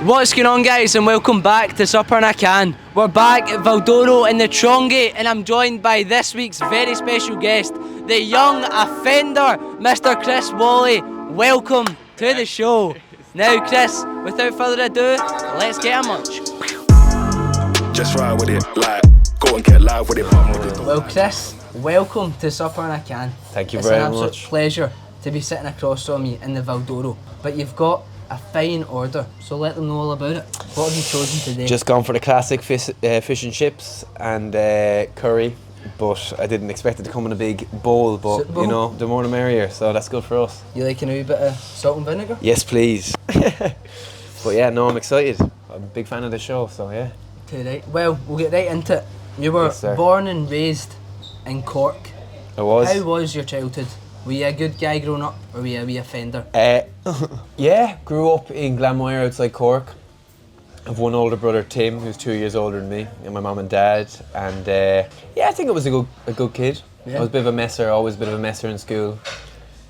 What's going on, guys, and welcome back to Supper and a Can. We're back at Valdoro in the Trongate, and I'm joined by this week's very special guest, the young offender, Mr. Chris Walley. Welcome to the show. Now, Chris, without further ado, let's get a munch. Just ride with it, like, go and get live with it. Well, Chris, welcome to Supper and a Can. Thank you very much. It's an absolute pleasure to be sitting across from you in the Valdoro. But you've got a fine order, so let them know all about it. What have you chosen today? Just gone for the classic fish and chips and curry, but I didn't expect it to come in a big bowl, but you know, the more the merrier, so that's good for us. You like a wee bit of salt and vinegar? Yes, please. But yeah, no, I'm excited. I'm a big fan of the show, so yeah. Okay, right. Well, we'll get right into it. You were born and raised in Cork. I was. How was your childhood? Were you a good guy growing up, or were you a wee offender? Yeah, grew up in Glanmire outside Cork. I've one older brother, Tim, who's 2 years older than me, and my mum and dad. And yeah, I think I was a good kid. Yeah. I was a bit of a messer, always a bit of a messer in school.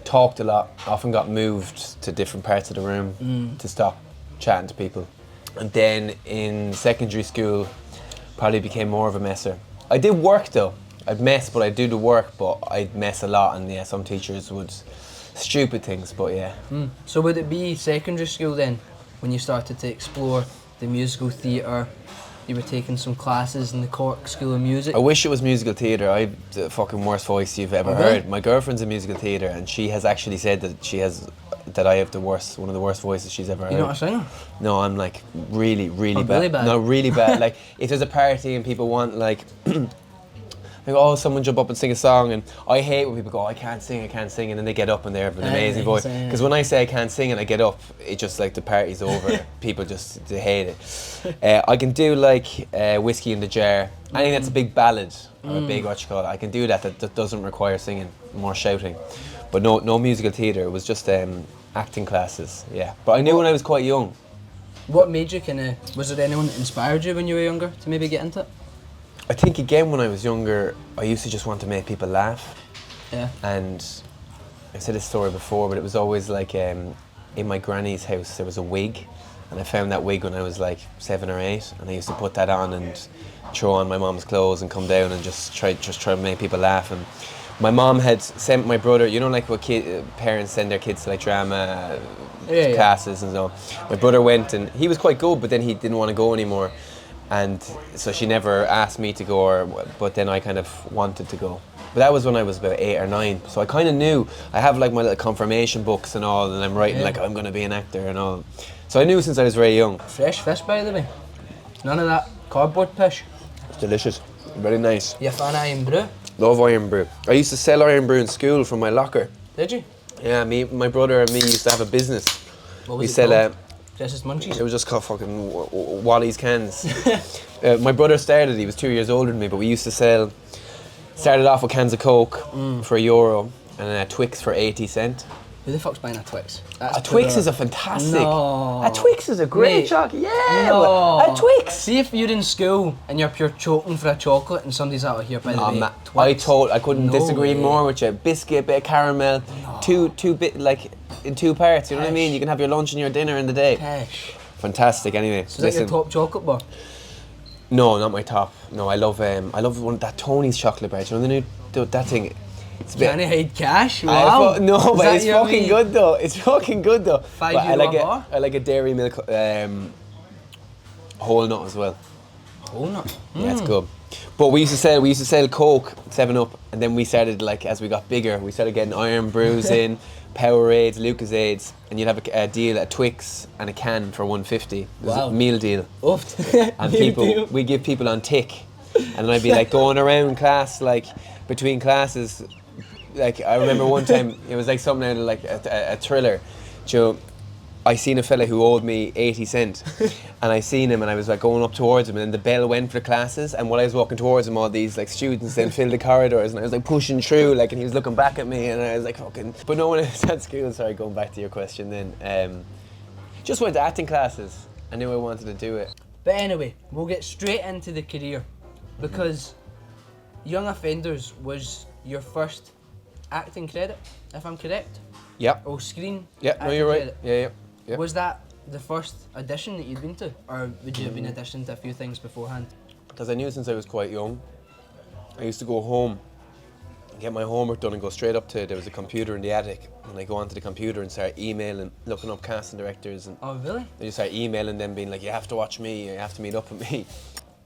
Talked a lot, often got moved to different parts of the room to stop chatting to people. And then in secondary school, probably became more of a messer. I did work though. I'd mess, but I'd do the work, but I'd mess a lot, and yeah, some teachers would stupid things, but yeah. So would it be secondary school then, when you started to explore the musical theatre? You were taking some classes in the Cork School of Music? I wish it was musical theatre. I have the fucking worst voice you've ever heard. My girlfriend's in musical theatre, and she has actually said that I have one of the worst voices she's ever heard. You're not a singer? No, I'm like really bad. Really bad? No, really bad. Like if there's a party and people want like oh, someone jump up and sing a song, and I hate when people go, I can't sing, and then they get up and they have an amazing voice. Because when I say I can't sing and I get up, it just like the party's over. People just, they hate it. I can do like Whiskey in the Jar. I think that's a big ballad, or a big, what you call it. I can do that doesn't require singing, more shouting. But no musical theatre, it was just acting classes, yeah. But I knew when I was quite young. What made you was there anyone that inspired you when you were younger to maybe get into it? I think again when I was younger, I used to just want to make people laugh. Yeah. And I've said this story before, but it was always like in my granny's house there was a wig, and I found that wig when I was like 7 or 8, and I used to put that on and throw on my mom's clothes and come down and just try to make people laugh. And my mom had sent my brother, you know, like what parents send their kids to like drama classes and so. My brother went, and he was quite good, but then he didn't want to go anymore. And so she never asked me to go, but then I kind of wanted to go. But that was when I was about 8 or 9. So I kind of knew. I have like my little confirmation books and all, and I'm writing like I'm going to be an actor and all. So I knew since I was very young. Fresh fish, by the way. None of that cardboard fish. It's delicious. Very nice. You a fan of Iron Brew? Love Iron Brew. I used to sell Iron Brew in school from my locker. Did you? Yeah, my brother and me used to have a business. What was it called? Just Munchies? It was just called fucking Wally's Cans. My brother started, he was 2 years older than me, but we used to started off with cans of Coke for €1 and Twix for 80 cents. Who the fuck's buying a Twix? A Twix is a fantastic. No. A Twix is a great chocolate. Yeah. No. A Twix. See if you're in school and you're pure choking for a chocolate and somebody's out here by the way. Twix. I couldn't disagree more with you. Biscuit, bit of caramel, two bit like in 2 parts. You know what I mean? You can have your lunch and your dinner in the day. Pish. Fantastic. Anyway, So is that your top chocolate bar? No, not my top. No, I love one that Tony's chocolate bar. Do you know the new that thing? It's Can you hide cash? Wow. No, but it's fucking good though. It's fucking good though. €5 bar? I like a dairy milk whole nut as well. Whole nut? Yeah, it's good. But we used to sell Coke, 7-Up, and then we started like as we got bigger, we started getting Iron Brews in, Powerades, Lucasades, and you'd have a deal at Twix and a can for $1.50. It was a meal deal. And we give people on tick, and then I'd be like going around class, like between classes. Like I remember one time it was like something out of like a thriller. Joe, I seen a fella who owed me 80 cents, and I seen him, and I was like going up towards him, and then the bell went for the classes, and while I was walking towards him, all these like students then filled the corridors, and I was like pushing through, like, and he was looking back at me, and I was like fucking. But no, when I was at school, sorry, going back to your question, then just went to acting classes. I knew I wanted to do it. But anyway, we'll get straight into the career, because Young Offenders was your first acting credit, if I'm correct. Yeah. Or screen. Yeah. No, you're right. Yeah. Was that the first audition that you'd been to? Or would you have been auditioning to a few things beforehand? Because I knew since I was quite young, I used to go home, get my homework done and go straight up to, there was a computer in the attic, and I go onto the computer and start emailing, looking up casting directors, and Oh, really? I just start emailing them being like, you have to watch me, you have to meet up with me.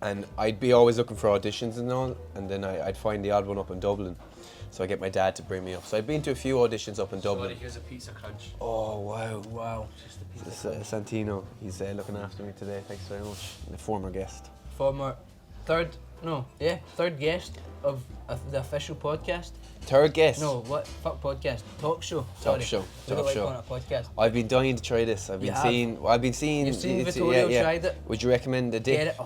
And I'd be always looking for auditions and all, and then I'd find the odd one up in Dublin. So I get my dad to bring me up. So I'd been to a few auditions up in Dublin. Here's a pizza crunch. Oh, wow. Wow. Just a pizza This is Santino, he's looking after me today, thanks very much. The former guest. Third guest of the official podcast. Third guest? No, what? Fuck podcast. Talk show. Talk show. We don't like calling it a podcast. I've been dying to try this. I've been seeing. You've seen Vittorio tried it? Would you recommend a dip?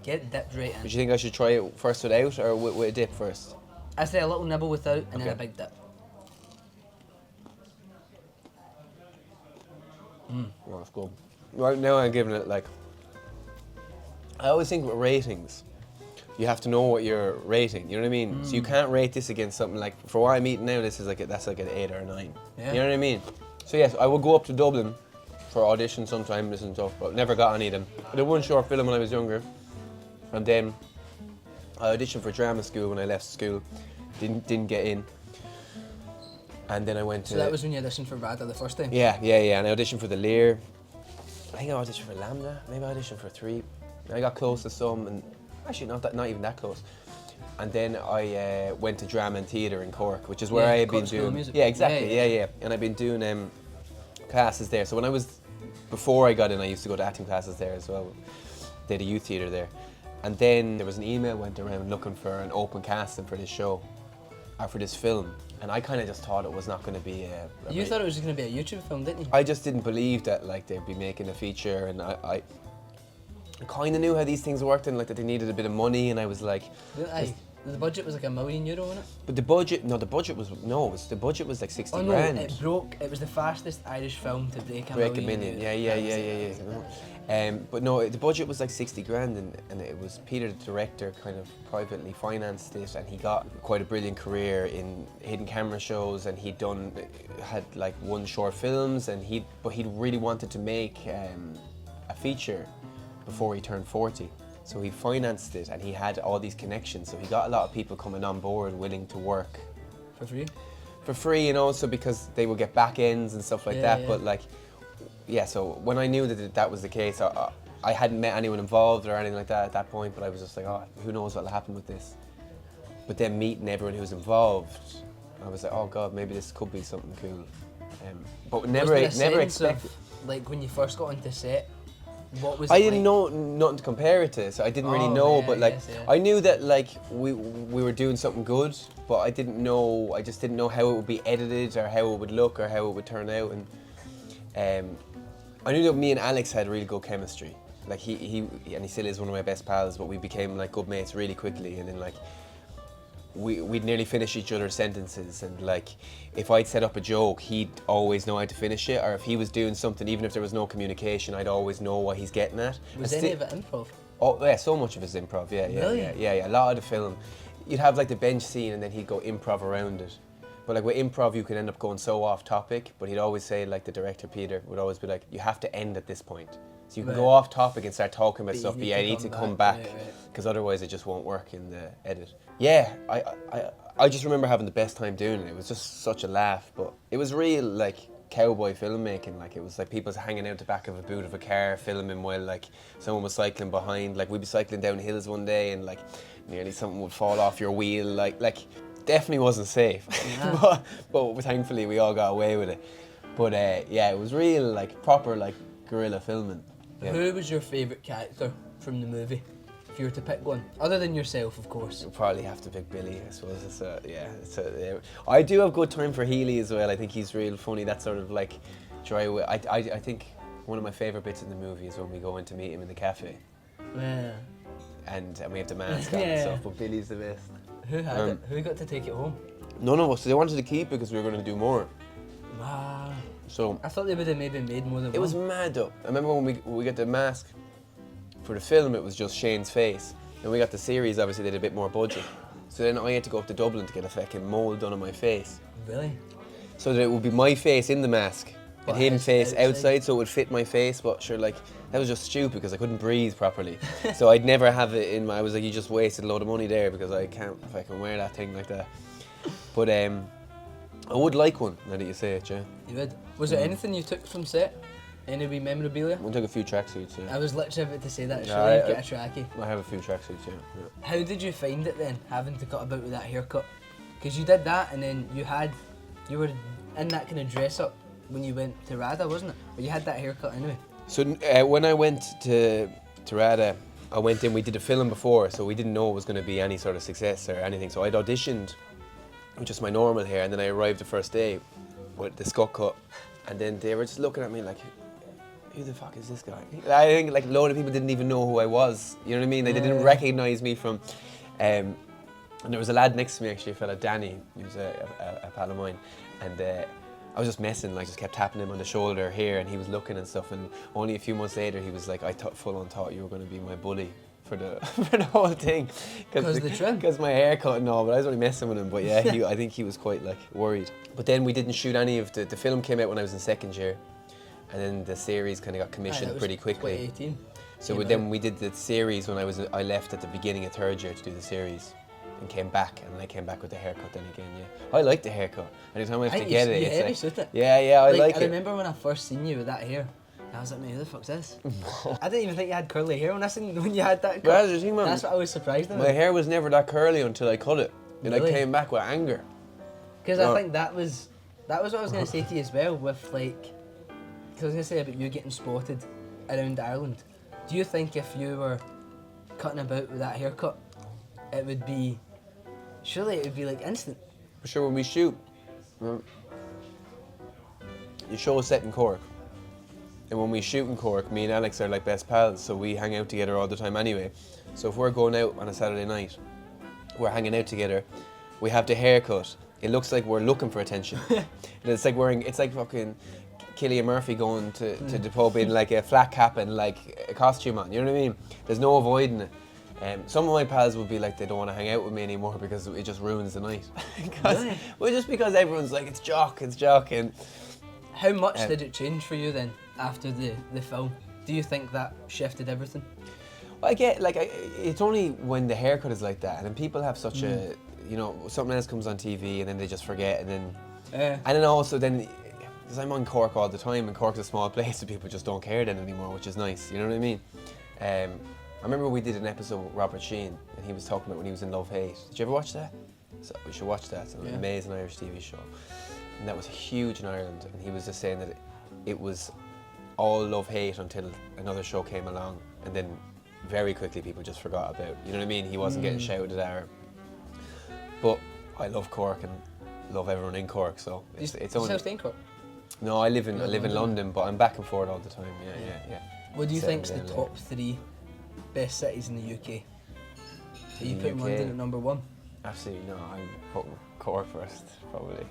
Get it dipped right in. Would you think I should try it first without or with a dip first? I say a little nibble without and then a big dip. Oh, that's good. Right now I'm giving it like, I always think with ratings, you have to know what you're rating, you know what I mean? So you can't rate this against something like, for what I'm eating now, this is like that's like an 8 or a 9. Yeah. You know what I mean? So yes, I will go up to Dublin for auditions sometimes and stuff, but never got any of them. I did one short film when I was younger, and then I auditioned for drama school when I left school. Didn't get in. And then I went to... So that was when you auditioned for Rada the first time? Yeah, and I auditioned for the Lear. I think I auditioned for Lambda, maybe I auditioned for 3. I got close to some, and actually not even that close. And then I went to drama and theatre in Cork, which is where I had been doing... Music. Yeah, exactly, yeah. And I've been doing classes there. So when I was... Before I got in, I used to go to acting classes there as well. They had a youth theatre there. And then there was an email went around looking for an open casting for this show, or for this film. And I kind of just thought it was not going to be You thought it was going to be a YouTube film, didn't you? I just didn't believe that like they'd be making a feature, and I kind of knew how these things worked and like that they needed a bit of money, and I was like... The budget was like €1 million, wasn't it? But the budget was like 60 oh, grand. No, it broke. It was the fastest Irish film to break a million. Yeah. But no, the budget was like 60 grand, and it was Peter, the director, kind of privately financed it, and he got quite a brilliant career in hidden camera shows, and had like won short films, and he really wanted to make a feature before he turned 40. So he financed it, and he had all these connections. So he got a lot of people coming on board, willing to work for free. For free, and also because they would get back ends and stuff like that. Yeah. But like, yeah. So when I knew that was the case, I hadn't met anyone involved or anything like that at that point. But I was just like, oh, who knows what'll happen with this? But then meeting everyone who's involved, I was like, oh God, maybe this could be something cool. But never expected. Like when you first got onto set. What was I didn't know nothing to compare it to, so I didn't really know. But like, I knew that like we were doing something good, but I just didn't know how it would be edited or how it would look or how it would turn out. And I knew that me and Alex had really good chemistry. Like he still is one of my best pals, but we became like good mates really quickly. And then like we'd nearly finish each other's sentences, and like if I'd set up a joke, he'd always know how to finish it, or if he was doing something, even if there was no communication, I'd always know what he's getting at. Was any of it improv? Oh yeah, so much of it's improv. Yeah. A lot of the film, you'd have like the bench scene, and then he'd go improv around it. But like with improv, you can end up going so off topic. But he'd always say, like the director Peter would always be like, you have to end at this point. So you can go off topic and start talking about stuff, but you need to come back, because otherwise it just won't work in the edit. Yeah, I just remember having the best time doing it. It was just such a laugh, but it was real like cowboy filmmaking. Like it was like people hanging out the back of a boot of a car filming while like someone was cycling behind. Like we'd be cycling down hills one day and like nearly something would fall off your wheel. Like definitely wasn't safe, yeah. but thankfully we all got away with it. But yeah, it was real like proper like guerrilla filming. Yeah. Who was your favourite character from the movie? If you were to pick one, other than yourself, of course. You'll probably have to pick Billy, I suppose. I do have good time for Healy as well. I think he's real funny. That sort of like dry. I think one of my favourite bits in the movie is when we go in to meet him in the cafe. Yeah. And we have the mask on and stuff. But Billy's the best. Who had it? Who got to take it home? None of us. They wanted to keep it because we were going to do more. Wow. So I thought they would have maybe made more than one. It was mad though. I remember when we got the mask for the film, it was just Shane's face. And we got the series, obviously they had a bit more budget. So then I had to go up to Dublin to get a fucking mould done on my face. Really? So that it would be my face in the mask, But him his face outside, so it would fit my face. But sure, like that was just stupid because I couldn't breathe properly. So I'd never have it in my. I was like, you just wasted a load of money there because I can't if I can wear that thing like that. But I would like one now that you say it, yeah. You would. Was there anything you took from set? Any wee memorabilia? I took a few tracksuits, yeah. I was literally about to say that. Should Yeah, I get a trackie? I have a few tracksuits, yeah. How did you find it then, having to cut about with that haircut? Because you did that, and then you were in that kind of dress up when you went to RADA, wasn't it? But you had that haircut anyway. So when I went to RADA, I went in. We did a film before, so we didn't know it was going to be any sort of success or anything. So I'd auditioned with just my normal hair, and then I arrived the first day with the scut cut, and then they were just looking at me like, who the fuck is this guy? I think like a load of people didn't even know who I was. You know what I mean? They didn't recognise me from. And there was a lad next to me, actually, a fella, Danny, he was a pal of mine, and I was just messing, like just kept tapping him on the shoulder here, and he was looking and stuff. And only a few months later, he was like, I full on thought you were going to be my bully for the for the whole thing, because my haircut and all. But I was only messing with him. But yeah, I think he was quite like worried. But then we didn't shoot any of the film. Came out when I was in second year. And then the series kind of got commissioned pretty quickly. 2018. So then we did the series when I left at the beginning of third year to do the series, and came back, and then I came back with the haircut then again. Yeah, I like the haircut. Anytime I have to get it, it's like, I like it. I remember when I first seen you with that hair. I was like, man, who the fuck's this? I didn't even think you had curly hair when I seen when you had that cut. Well, that's the thing, man. That's what I was surprised about. My hair was never that curly until I cut it, and Really? I came back with anger. Because I think that was what I was going to say to you as well, with like. I was going to say about you getting spotted around Ireland. Do you think if you were cutting about with that haircut, it would be, surely it would be like instant? For sure, when we shoot, you show a set in Cork, and when we shoot in Cork, me and Alex are like best pals, so we hang out together all the time anyway. So if we're going out on a Saturday night, we're hanging out together, we have the haircut, it looks like we're looking for attention. And it's like fucking Cillian Murphy going to the pub in like a flat cap and like a costume on, you know what I mean? There's no avoiding it. Some of my pals would be like they don't want to hang out with me anymore because it just ruins the night. Really? Well, just because everyone's like, it's Jock. And how much did it change for you then after the film? Do you think that shifted everything? I get like it's only when the haircut is like that, and then people have such a, you know, something else comes on TV and then they just forget, and then also then. Because I'm on Cork all the time, and Cork's a small place, so people just don't care then anymore, which is nice, you know what I mean? I remember we did an episode with Robert Sheehan, and he was talking about when he was in Love Hate. Did you ever watch that? So we should watch that. It's an amazing Irish TV show. And that was huge in Ireland, and he was just saying that it was all Love Hate until another show came along, and then very quickly people just forgot about, you know what I mean? He wasn't getting shouted at. But I love Cork and love everyone in Cork, so it's only... You still in Cork? No, I live in London, but I'm back and forth all the time. Yeah. What do you think's the top 3 best cities in the UK? Are you putting London at number 1? Absolutely no. I'm putting Cork first, probably.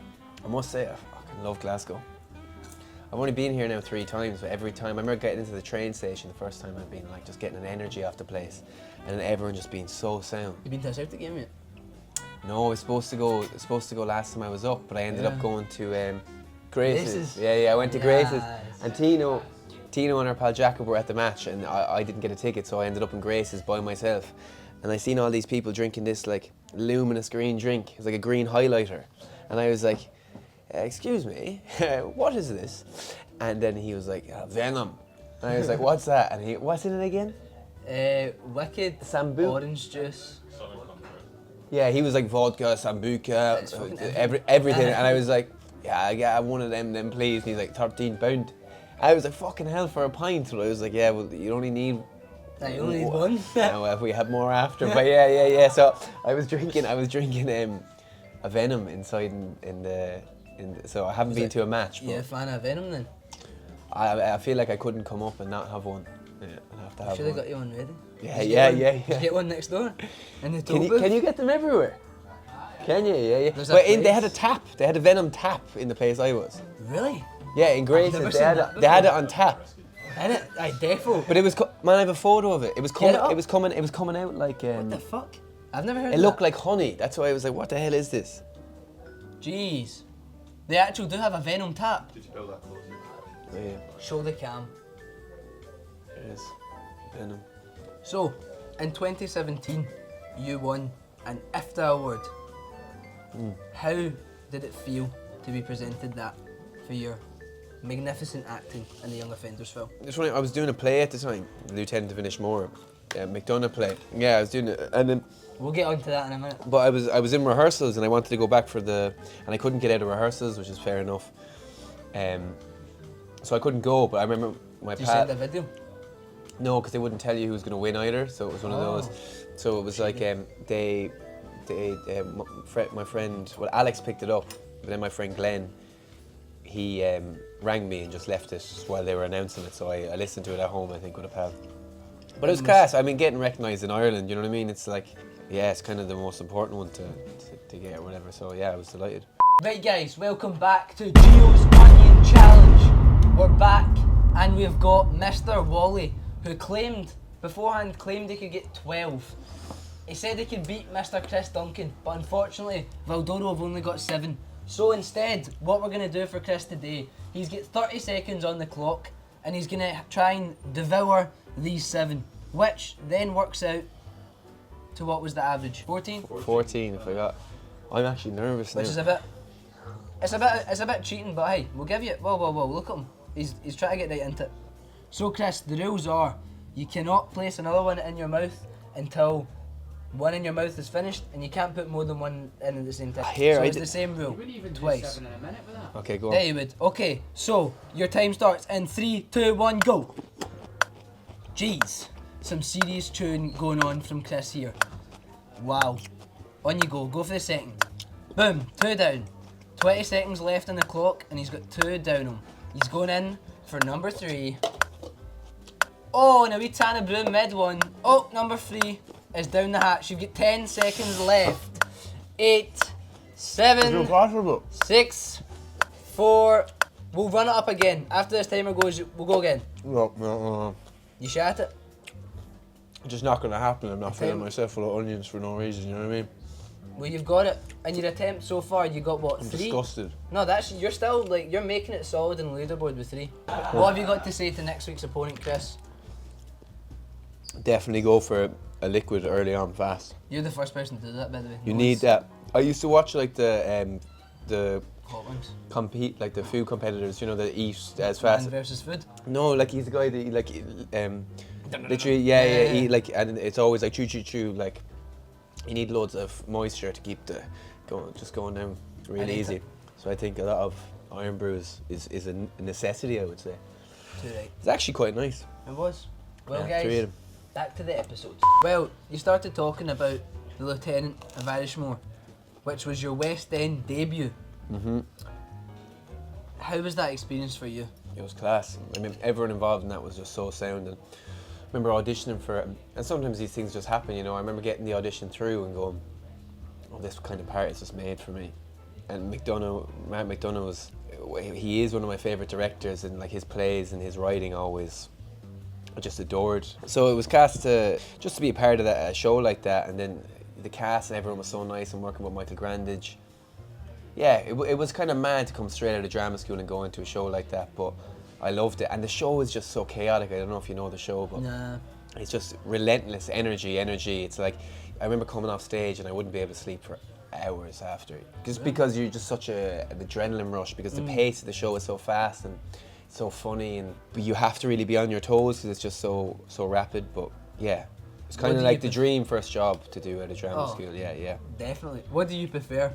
I must say, I fucking love Glasgow. I've only been here now 3 times, but every time I remember getting into the train station the first time I've been like just getting an energy off the place, and then everyone just being so sound. You been to a Celtic game yet? No, I was supposed to go last time I was up, but I ended up going to. Grace's. Yeah, I went to Grace's, and Tino and our pal Jacob were at the match, and I didn't get a ticket, so I ended up in Grace's by myself. And I seen all these people drinking this like luminous green drink. It was like a green highlighter, and I was like, "Excuse me, what is this?" And then he was like, "Venom." And I was like, "What's that?" And he, "What's in it again?" Wicked, Sambu, orange juice. Yeah, he was like vodka, sambuca, everything, and I was like. Yeah, I get one of them please. And he's like, £13. I was like, fucking hell for a pint. So I was like, yeah, well, you only need... You only need one? No, if we have more after. But yeah. So I was drinking a Venom inside in the so I haven't been to a match. You a fan of Venom then? I feel like I couldn't come up and not have one. Yeah, I'll have to have one. Should have got you one ready. Yeah. Get one next door. In the Can you get them everywhere? Can you? Yeah. But they had a tap. They had a Venom tap in the place I was. Really? Yeah, in Grace's. They had it on tap. Had it? Aye, defo. But it was man, I have a photo of it. It was coming. It was coming out like. What the fuck? I've never heard. It looked like honey. That's why I was like, what the hell is this? Jeez. They actually do have a Venom tap. Did you build that close? Oh, yeah. Show the cam. It is. Venom. So, in 2017, you won an IFTA award. How did it feel to be presented that for your magnificent acting in the Young Offenders film? It's funny, I was doing a play at the time, Lieutenant to Finish More, McDonough play. Yeah, I was doing it, and then. We'll get onto that in a minute. But I was in rehearsals and I wanted to go back and I couldn't get out of rehearsals, which is fair enough. So I couldn't go, but I remember my Did you send the video? No, because they wouldn't tell you who was going to win either. So it was one of those. So it was like my friend, well, Alex picked it up, but then my friend Glenn, he rang me and just left it while they were announcing it. So I listened to it at home, I think, with a pal. But it was class. I mean, getting recognised in Ireland, you know what I mean? It's like, yeah, it's kind of the most important one to get or whatever. So yeah, I was delighted. Right guys, welcome back to Gio's Onion Challenge. We're back and we've got Mr. Walley, who beforehand claimed he could get 12. He said he could beat Mr. Chris Duncan, but unfortunately, Valdoro have only got 7. So instead, what we're going to do for Chris today, he's got 30 seconds on the clock and he's going to try and devour these 7, which then works out to what was the average? 14? 14, if I got. I'm actually nervous now. Which is it's a bit cheating, but hey, we'll give you it. Whoa, look at him. He's trying to get right into it. So Chris, the rules are, you cannot place another one in your mouth until one in your mouth is finished, and you can't put more than one in at the same time. So it's the same rule, twice. 7 in a minute with that. Okay, go on. There you would. Okay, so your time starts in 3, 2, 1, go. Jeez, some serious tune going on from Chris here. Wow. On you go for the second. Boom, 2 down. 20 seconds left on the clock and he's got 2 down him. He's going in for number 3. Oh, and a wee Tana Broom mid one. Oh, number 3 is down the hatch. You've got 10 seconds left. 8, 7, 6, 4. We'll run it up again. After this timer goes, we'll go again. No. You shot it? It's just not going to happen. I'm not filling myself full of onions for no reason, you know what I mean? Well, you've got it. In your attempt so far, you got what, 3? I'm disgusted. No, you're still, like, you're making it solid in the leaderboard with 3. What have you got to say to next week's opponent, Chris? Definitely go for a liquid early on fast. You're the first person to do that, by the way. You need that. I used to watch like the Hot ones. compete, like the food competitors, you know, that eat as fast. Man versus food. No, like he's the guy that like literally, yeah, he like, and it's always like chew, like you need loads of moisture to keep the going down really easy. So I think a lot of iron brews is a necessity, I would say. Too right. It's actually quite nice. It was. Well, Yeah, 3 of guys, them. back to the episodes. Well, you started talking about the Lieutenant of Irishmore, which was your West End debut. How was that experience for you? It was class. I mean, everyone involved in that was just so sound. And I remember auditioning for it, and sometimes these things just happen, you know. I remember getting the audition through and going, oh, this kind of part is just made for me. And Matt McDonough he is one of my favourite directors, and like his plays and his writing always, I just adored. So it was cast to be a part of a show like that, and then the cast and everyone was so nice, and working with Michael Grandage. Yeah, it was kind of mad to come straight out of drama school and go into a show like that, but I loved it. And the show is just so chaotic. I don't know if you know the show, but it's just relentless energy. It's like, I remember coming off stage and I wouldn't be able to sleep for hours after. Just because you're just such an adrenaline rush, because the pace of the show is so fast and so funny, but you have to really be on your toes because it's just so rapid. But yeah, it's kind of like the dream first job to do at a drama school. Yeah. Definitely. What do you prefer,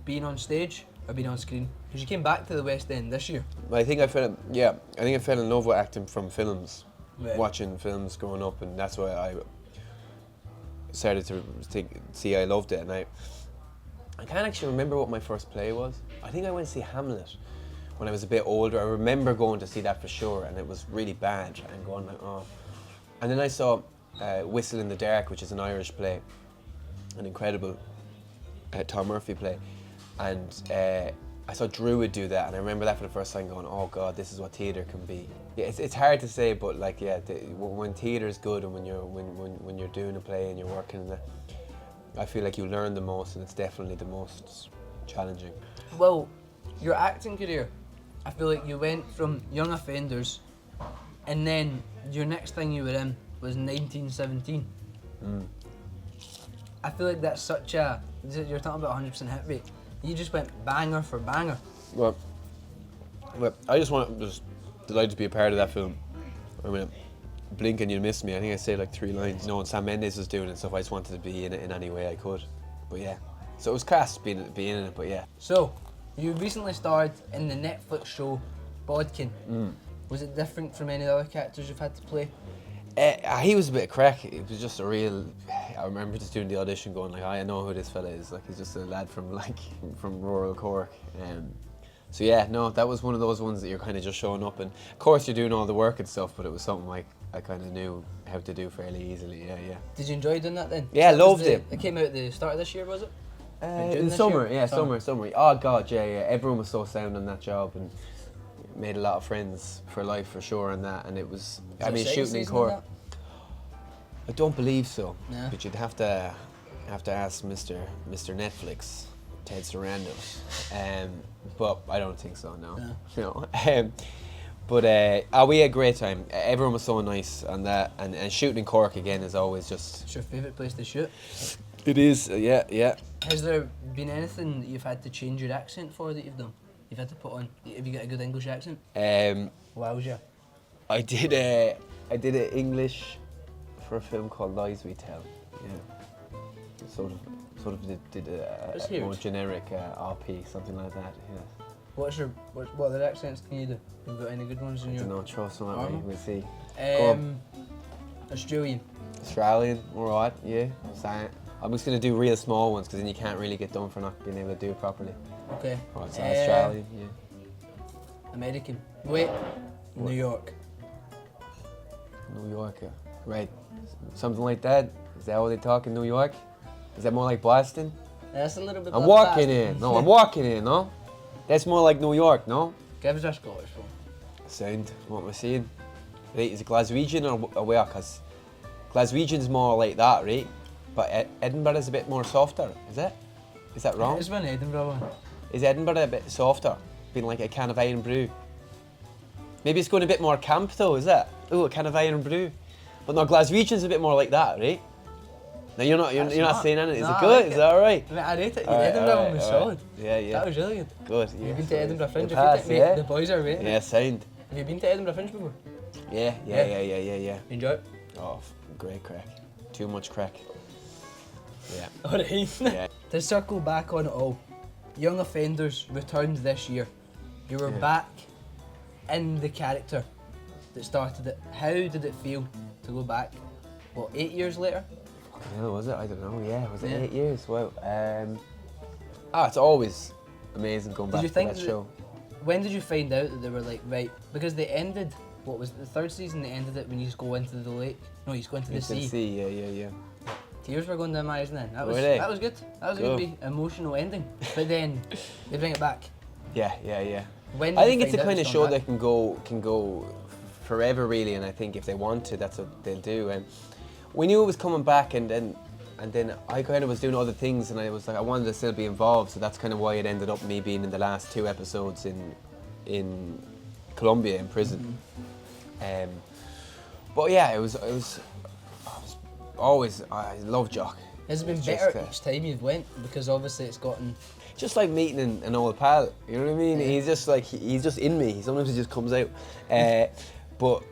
being on stage or being on screen? Because you came back to the West End this year. I think I fell in love with acting from films, Right. watching films growing up, and that's why I started to see I loved it. And I can't actually remember what my first play was. I think I went to see Hamlet when I was a bit older. I remember going to see that for sure, and it was really bad, and going like, oh. And then I saw Whistle in the Dark, which is an Irish play, an incredible Tom Murphy play, and I saw Druid do that, and I remember that for the first time going, oh God, this is what theatre can be. Yeah, it's hard to say, but like, yeah, when theatre is good and when you're doing a play and you're working in it, I feel like you learn the most, and it's definitely the most challenging. Well, your acting career, I feel like you went from Young Offenders, and then your next thing you were in was 1917. I feel like that's such a, you're talking about 100% hit rate. You just went banger for banger. Well, I just delighted to be a part of that film. I mean, blink and you'll miss me. I think I say like 3 lines. You know, when Sam Mendes was doing it and stuff, I just wanted to be in it in any way I could. But yeah, so it was class being in it, but yeah. So, you recently starred in the Netflix show Bodkin. Was it different from any other characters you've had to play? He was a bit of crack. It was just a real. I remember just doing the audition, going like, I know who this fella is. Like, he's just a lad from rural Cork. So yeah, no, that was one of those ones that you're kind of just showing up, and of course you're doing all the work and stuff. But it was something like I kind of knew how to do fairly easily. Yeah. Did you enjoy doing that then? Yeah, loved it. It came out at the start of this year, was it? In the summer, yeah, summer. Oh god, yeah. Everyone was so sound on that job, and made a lot of friends for life for sure. And that, and it was. I mean, shooting in Cork. I don't believe so, but you'd have to ask Mr. Netflix, Ted Sarandos, but I don't think so. No. But we had a great time. Everyone was so nice, and that, and shooting in Cork again is always just. It's your favourite place to shoot. It is, yeah. Has there been anything that you've had to change your accent for that you've done? You've had to put on. Have you got a good English accent? Wowza. I did a English for a film called Lies We Tell. Yeah. Sort of did a more generic RP, something like that. Yeah. What other accents can you do? Have you got any good ones in your? I don't know. Trust me, we'll see. Australian. Australian, alright, yeah. I'm just gonna do real small ones because then you can't really get done for not being able to do it properly. Okay. Alright, so Australian, yeah. American. Wait. New York. New Yorker. Right. Something like that. Is that what they talk in New York? Is that more like Boston? That's a little bit. I'm walking in. No, I'm walking in. No, that's more like New York. No. Give us a Scottish one. Sound. What we're saying. Right? Is it Glaswegian or where? Cause Glaswegian's more like that, right? But Edinburgh is a bit more softer. Is it? Is that wrong? It's one Edinburgh one. Is Edinburgh a bit softer? Being like a can of iron brew. Maybe it's going a bit more camp though. Is it? Ooh, a can of iron brew. But no, Glaswegian's a bit more like that, right? No, you're not saying anything. Is it good? Is that alright? I mean, I rate it. The Edinburgh one was solid. Yeah. That was really good. Good. Have you been to Edinburgh Fringe? The boys are rating. Yeah, sound. Have you been to Edinburgh Fringe before? Yeah. Enjoy it? Oh, great crack. Too much crack. Yeah. Alright. Yeah. To circle back on it all, Young Offenders returned this year. You were back in the character that started it. How did it feel to go back? What, 8 years later? Yeah, was it? I don't know. Yeah, was it 8 years? Wow. It's always amazing going back to that show. When did you find out that they were like, right, because they ended, what was it, the third season, they ended it when you just go into the lake? No, you just go into the sea. Yeah. Tears were going down my eyes then. That was good. That was a good emotional ending. But then they bring it back. Yeah. When I think it's the kind of show that can go forever really, and I think if they want to, that's what they'll do. And we knew it was coming back, and then I kind of was doing other things, and I was like, I wanted to still be involved, so that's kind of why it ended up me being in the last 2 episodes in Colombia in prison. But yeah, it was always, I love Jock. Has it been better each time you've went? Because obviously it's gotten... Just like meeting an old pal, you know what I mean? Yeah. He's just like, he's just in me. Sometimes he just comes out. But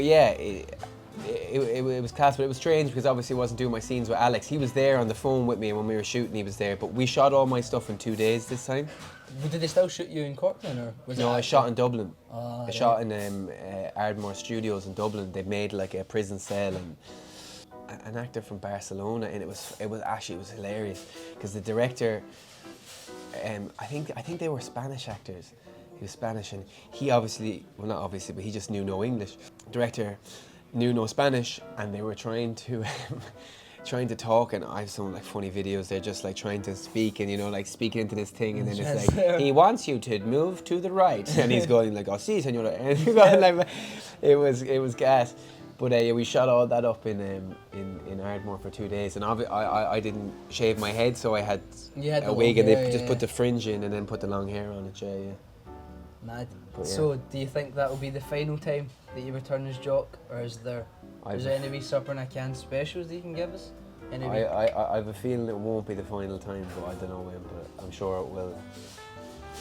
yeah, it was class, but it was strange because obviously I wasn't doing my scenes with Alex. He was there on the phone with me, and when we were shooting he was there, but we shot all my stuff in 2 days this time. But did they still shoot you in Cork then, or was No, I shot in Dublin. I shot in Ardmore Studios in Dublin. They made like a prison cell, and an actor from Barcelona, and it was hilarious because the director, I think they were Spanish actors. He was Spanish, and he well, not obviously, but he just knew no English. The director knew no Spanish, and they were trying to talk, and I have some like funny videos. They're just like trying to speak, and like speaking into this thing, and then it's like, he wants you to move to the right, and he's going like, oh, sí, señora, and he's going like, it was gas. But yeah, we shot all that up in Ardmore for 2 days, and I didn't shave my head, so I had a wig, and they just put the fringe in and then put the long hair on it. Yeah. Mad. But, yeah. So, do you think that will be the final time that you return as Jock, or is there any wee supper in a can specials that you can give us? I have a feeling it won't be the final time, but I don't know when. But I'm sure it will.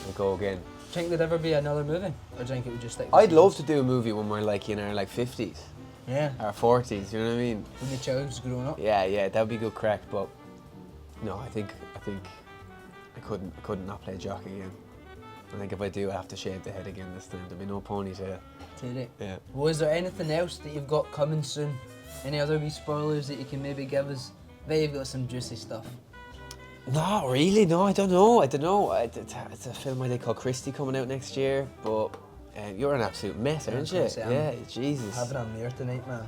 We'll go again. Do you think there'd ever be another movie, or do you think it would just stick? I'd love to do a movie when we're like in our like 50s. Yeah. Our 40s, you know what I mean? When the child's grown up. Yeah, that would be good crack. But no, I think I couldn't not play Jock again. I think if I do, I have to shave the head again this time. There'll be no ponytail. Did it? Yeah. Well, is there anything else that you've got coming soon? Any other wee spoilers that you can maybe give us? Bet you've got some juicy stuff. Not really, no, I don't know. It's a film I think called Christie coming out next year, but you're an absolute mess, aren't you? Yeah, Jesus. Having a mirror tonight, man.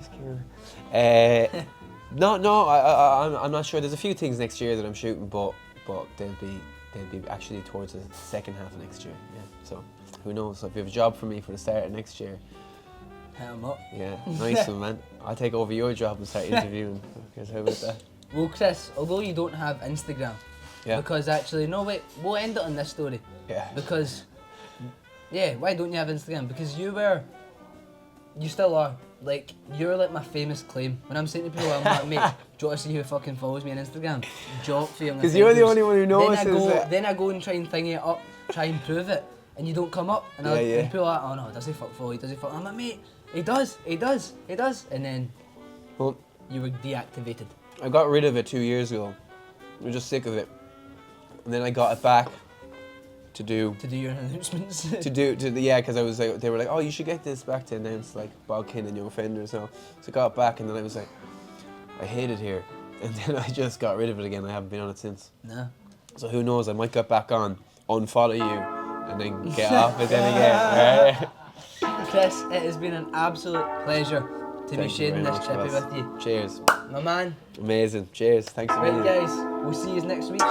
I'm not sure. There's a few things next year that I'm shooting, but they'll be actually towards the second half of next year. Yeah, so who knows? So if you have a job for me for the start of next year, hit 'em up. Yeah, nice one, man. I'll take over your job and start interviewing. How about that? Well, Chris, although you don't have Instagram, because actually, no wait, we'll end it on this story. Yeah. Because, why don't you have Instagram? Because you still are, like, you're like my famous claim. When I'm saying to people, I'm like, mate, do you want to see who fucking follows me on Instagram? Jock for young. Because you're the only one who notices it. Then I go and try and thing it up, try and prove it, and you don't come up. And and people are like, oh no, does he fuck follow? Does he fuck? I'm like, mate, he does. And then, you were deactivated. I got rid of it 2 years ago. I was just sick of it. And then I got it back to do your announcements. Because I was like, they were like, oh, you should get this back to announce like Bogkin and Young Offender and so I got it back, and then I was like, I hate it here. And then I just got rid of it again. I haven't been on it since. No. So who knows, I might get back on, unfollow you, and then get off it then again. Chris, it has been an absolute pleasure to be sharing this chippy with you. Cheers. My man. Amazing. Cheers. Thanks a million. Right, guys, we'll see you next week.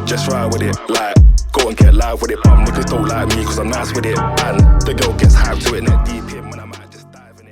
Just ride with it, like, go and get live with it. But niggas don't like me cause I'm nice with it. And the girl gets hyped to it, neck deep in.